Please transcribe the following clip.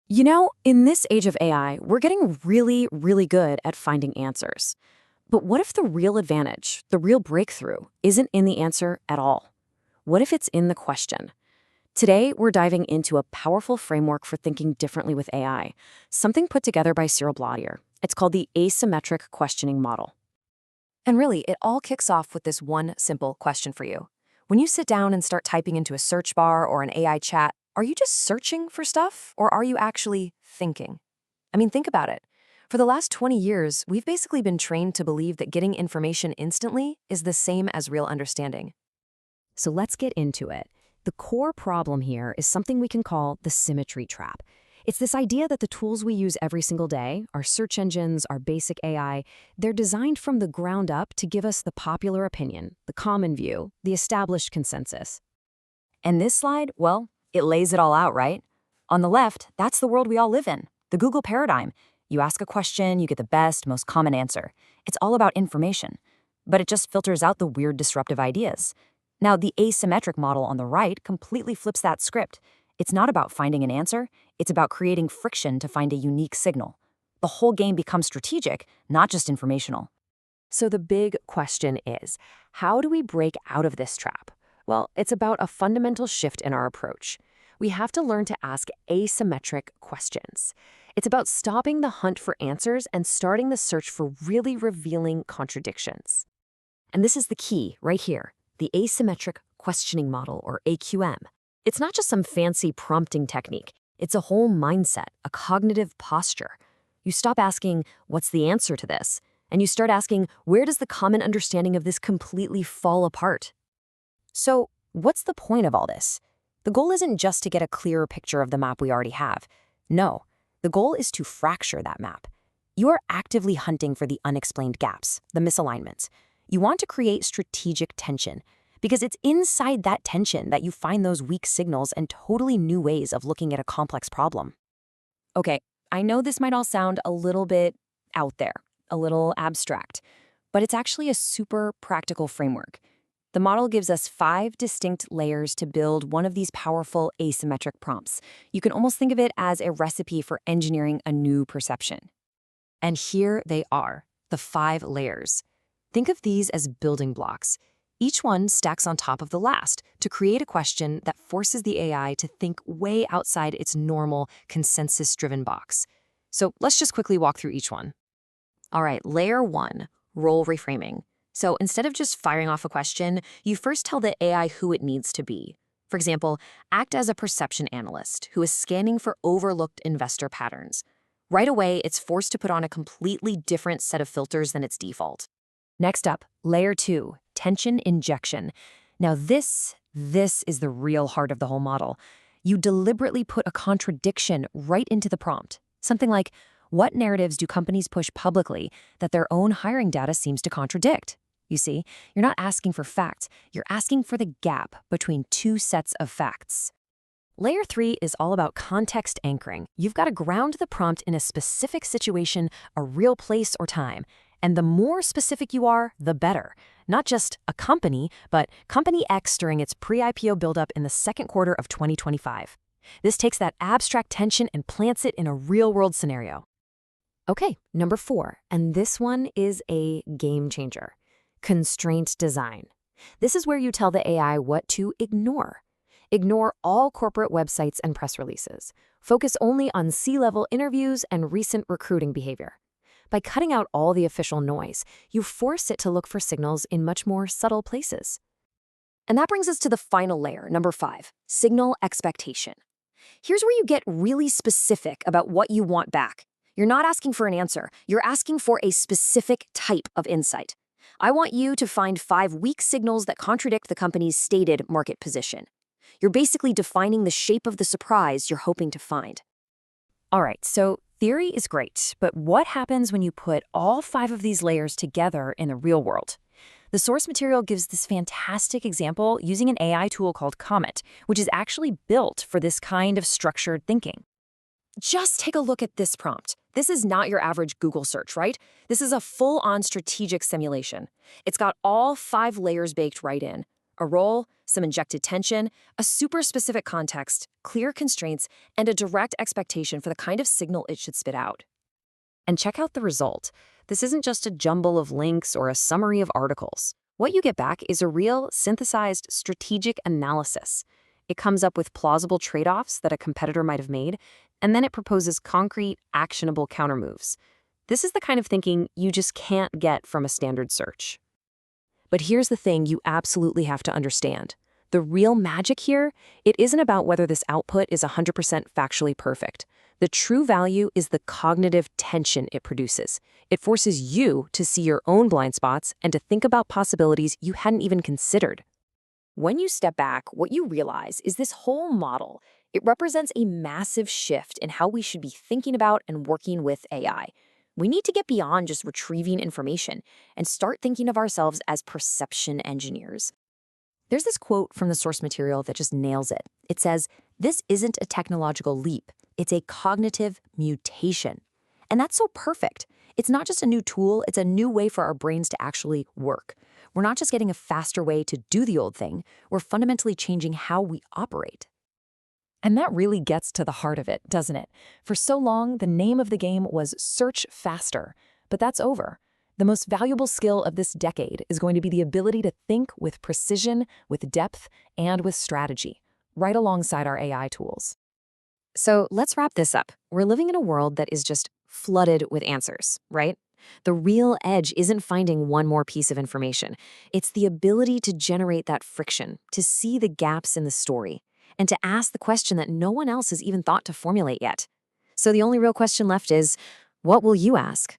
In this age of AI, we're getting really, really good at finding answers. But what if the real advantage, the real breakthrough, isn't in the answer at all? What if it's in the question? Today, we're diving into a powerful framework for thinking differently with AI, something put together by Cyril Bladier. It's called the Asymmetric Questioning Model. And really, it all kicks off with this one simple question for you. When you sit down and start typing into a search bar or an AI chat, are you just searching for stuff or are you actually thinking? I mean, think about it. For the last 20 years, we've basically been trained to believe that getting information instantly is the same as real understanding. So let's get into it. The core problem here is something we can call the symmetry trap. It's this idea that the tools we use every single day, our search engines, our basic AI, they're designed from the ground up to give us the popular opinion, the common view, the established consensus. And this slide, well, it lays it all out, right? On the left, that's the world we all live in, the Google paradigm. You ask a question, you get the best, most common answer. It's all about information, but it just filters out the weird disruptive ideas. Now, the asymmetric model on the right completely flips that script. It's not about finding an answer, it's about creating friction to find a unique signal. The whole game becomes strategic, not just informational. So the big question is, how do we break out of this trap? Well, it's about a fundamental shift in our approach. We have to learn to ask asymmetric questions. It's about stopping the hunt for answers and starting the search for really revealing contradictions. And this is the key right here, the Asymmetric Questioning Model, or AQM. It's not just some fancy prompting technique. It's a whole mindset, a cognitive posture. You stop asking, what's the answer to this? And you start asking, where does the common understanding of this completely fall apart? So, what's the point of all this? The goal isn't just to get a clearer picture of the map we already have. No, the goal is to fracture that map. You are actively hunting for the unexplained gaps, the misalignments. You want to create strategic tension, because it's inside that tension that you find those weak signals and totally new ways of looking at a complex problem. Okay, I know this might all sound a little bit out there, a little abstract, but it's actually a super practical framework. The model gives us 5 distinct layers to build one of these powerful asymmetric prompts. You can almost think of it as a recipe for engineering a new perception. And here they are, the 5 layers. Think of these as building blocks. Each one stacks on top of the last to create a question that forces the AI to think way outside its normal, consensus-driven box. So let's just quickly walk through each one. All right, layer 1, role reframing. So instead of just firing off a question, you first tell the AI who it needs to be. For example, act as a perception analyst who is scanning for overlooked investor patterns. Right away, it's forced to put on a completely different set of filters than its default. Next up, layer 2, tension injection. Now this is the real heart of the whole model. You deliberately put a contradiction right into the prompt. Something like, what narratives do companies push publicly that their own hiring data seems to contradict? You see, you're not asking for facts, you're asking for the gap between 2 sets of facts. Layer 3 is all about context anchoring. You've got to ground the prompt in a specific situation, a real place or time. And the more specific you are, the better. Not just a company, but Company X during its pre-IPO buildup in the second quarter of 2025. This takes that abstract tension and plants it in a real-world scenario. Okay, number 4, and this one is a game changer. Constraint design. This is where you tell the AI what to ignore. Ignore all corporate websites and press releases. Focus only on C-level interviews and recent recruiting behavior. By cutting out all the official noise, you force it to look for signals in much more subtle places. And that brings us to the final layer, number 5, signal expectation. Here's where you get really specific about what you want back. You're not asking for an answer, you're asking for a specific type of insight. I want you to find 5 weak signals that contradict the company's stated market position. You're basically defining the shape of the surprise you're hoping to find. All right, so theory is great, but what happens when you put all 5 of these layers together in the real world? The source material gives this fantastic example using an AI tool called Comet, which is actually built for this kind of structured thinking. Just take a look at this prompt. This is not your average Google search, right? This is a full-on strategic simulation. It's got all 5 layers baked right in. A role, some injected tension, a super specific context, clear constraints, and a direct expectation for the kind of signal it should spit out. And check out the result. This isn't just a jumble of links or a summary of articles. What you get back is a real, synthesized, strategic analysis. It comes up with plausible trade-offs that a competitor might have made, and then it proposes concrete, actionable countermoves. This is the kind of thinking you just can't get from a standard search. But here's the thing you absolutely have to understand. The real magic here, it isn't about whether this output is 100% factually perfect. The true value is the cognitive tension it produces. It forces you to see your own blind spots and to think about possibilities you hadn't even considered. When you step back, what you realize is this whole model, it represents a massive shift in how we should be thinking about and working with AI. We need to get beyond just retrieving information and start thinking of ourselves as perception engineers. There's this quote from the source material that just nails it. It says, "This isn't a technological leap, it's a cognitive mutation." And that's so perfect. It's not just a new tool, it's a new way for our brains to actually work. We're not just getting a faster way to do the old thing, we're fundamentally changing how we operate. And that really gets to the heart of it, doesn't it? For so long, the name of the game was search faster, but that's over. The most valuable skill of this decade is going to be the ability to think with precision, with depth, and with strategy, right alongside our AI tools. So let's wrap this up. We're living in a world that is just flooded with answers, right? The real edge isn't finding one more piece of information. It's the ability to generate that friction, to see the gaps in the story, and to ask the question that no one else has even thought to formulate yet. So the only real question left is, what will you ask?